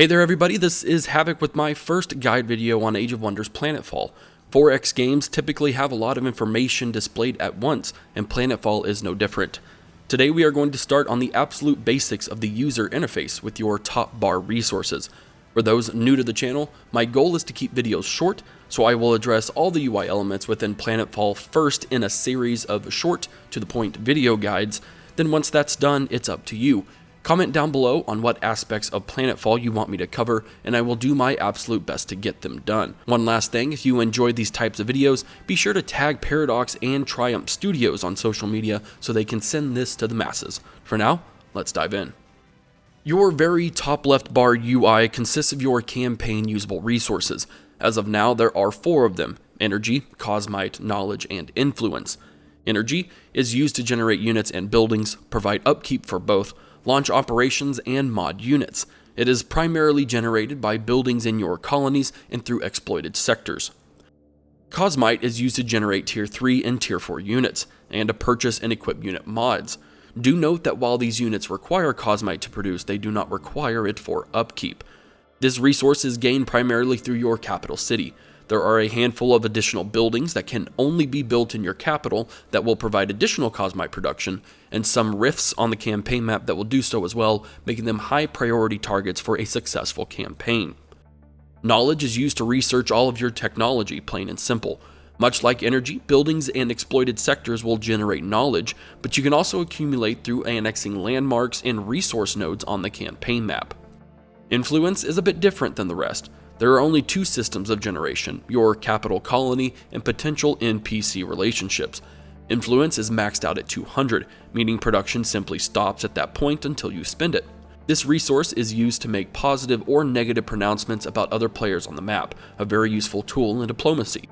Hey there everybody, this is Havoc with my first guide video on Age of Wonders Planetfall. 4X games typically have a lot of information displayed at once, and Planetfall is no different. Today we are going to start on the absolute basics of the user interface with your top bar resources. For those new to the channel, my goal is to keep videos short, so I will address all the UI elements within Planetfall first in a series of short, to the point video guides. Then once that's done, it's up to you. Comment down below on what aspects of Planetfall you want me to cover, and I will do my absolute best to get them done. One last thing, if you enjoyed these types of videos, be sure to tag Paradox and Triumph Studios on social media so they can send this to the masses. For now, let's dive in. Your very top left bar UI consists of your campaign usable resources. As of now, there are 4 of them: Energy, Cosmite, Knowledge, and Influence. Energy is used to generate units and buildings, provide upkeep for both, launch operations, and mod units. It is primarily generated by buildings in your colonies and through exploited sectors. Cosmite is used to generate Tier 3 and Tier 4 units, and to purchase and equip unit mods. Do note that while these units require Cosmite to produce, they do not require it for upkeep. This resource is gained primarily through your capital city. There are a handful of additional buildings that can only be built in your capital that will provide additional Cosmite production, and some rifts on the campaign map that will do so as well, making them high priority targets for a successful campaign. Knowledge is used to research all of your technology, plain and simple. Much like energy, buildings and exploited sectors will generate knowledge, but you can also accumulate through annexing landmarks and resource nodes on the campaign map. Influence is a bit different than the rest. There are only 2 systems of generation: your capital colony and potential NPC relationships. Influence is maxed out at 200, meaning production simply stops at that point until you spend it. This resource is used to make positive or negative pronouncements about other players on the map, a very useful tool in diplomacy.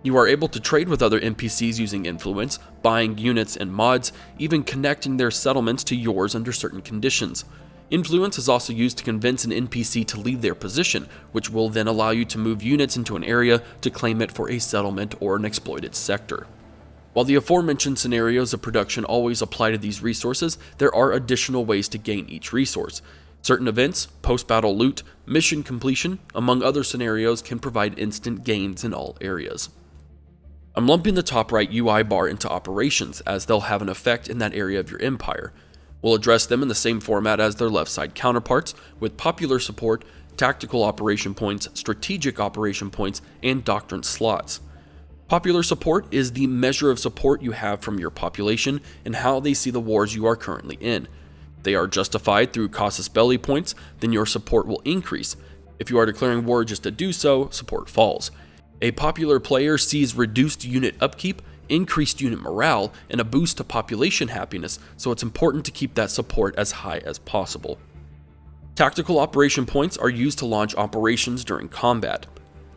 You are able to trade with other NPCs using Influence, buying units and mods, even connecting their settlements to yours under certain conditions. Influence is also used to convince an NPC to leave their position, which will then allow you to move units into an area to claim it for a settlement or an exploited sector. While the aforementioned scenarios of production always apply to these resources, there are additional ways to gain each resource. Certain events, post-battle loot, mission completion, among other scenarios, can provide instant gains in all areas. I'm lumping the top right UI bar into operations, as they'll have an effect in that area of your empire. We'll address them in the same format as their left side counterparts, with popular support, tactical operation points, strategic operation points, and doctrine slots. Popular support is the measure of support you have from your population and how they see the wars you are currently in. If they are justified through casus belli points, then your support will increase. If you are declaring war just to do so, support falls. A popular player sees reduced unit upkeep, increased unit morale, and a boost to population happiness, so it's important to keep that support as high as possible. Tactical operation points are used to launch operations during combat.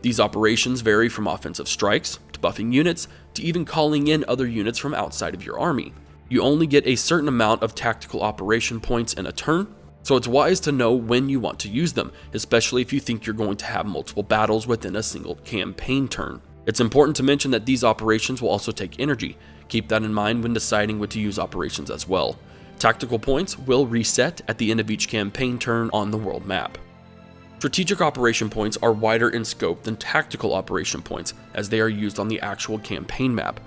These operations vary from offensive strikes, to buffing units, to even calling in other units from outside of your army. You only get a certain amount of tactical operation points in a turn, so it's wise to know when you want to use them, especially if you think you're going to have multiple battles within a single campaign turn. It's important to mention that these operations will also take energy. Keep that in mind when deciding when to use operations as well. Tactical points will reset at the end of each campaign turn on the world map. Strategic operation points are wider in scope than tactical operation points, as they are used on the actual campaign map.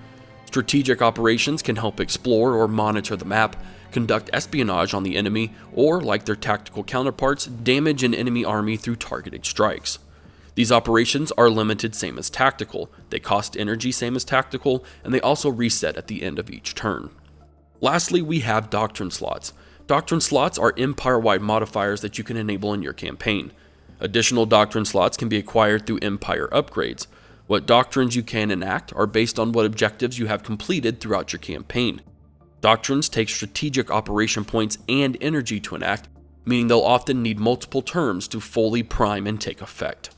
Strategic operations can help explore or monitor the map, conduct espionage on the enemy, or, like their tactical counterparts, damage an enemy army through targeted strikes. These operations are limited, same as tactical, they cost energy, same as tactical, and they also reset at the end of each turn. Lastly, we have doctrine slots. Doctrine slots are empire-wide modifiers that you can enable in your campaign. Additional doctrine slots can be acquired through empire upgrades. What doctrines you can enact are based on what objectives you have completed throughout your campaign. Doctrines take strategic operation points and energy to enact, meaning they'll often need multiple terms to fully prime and take effect.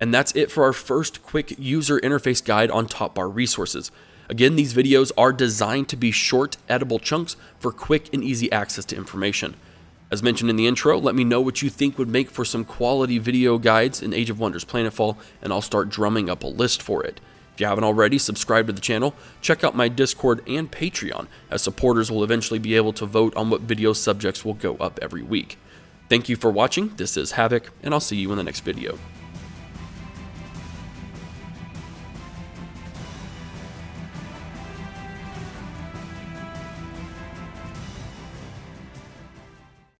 And that's it for our first quick user interface guide on top bar resources. Again, these videos are designed to be short, edible chunks for quick and easy access to information. As mentioned in the intro, let me know what you think would make for some quality video guides in Age of Wonders Planetfall, and I'll start drumming up a list for it. If you haven't already, subscribe to the channel, check out my Discord and Patreon, as supporters will eventually be able to vote on what video subjects will go up every week. Thank you for watching, this is Havoc, and I'll see you in the next video.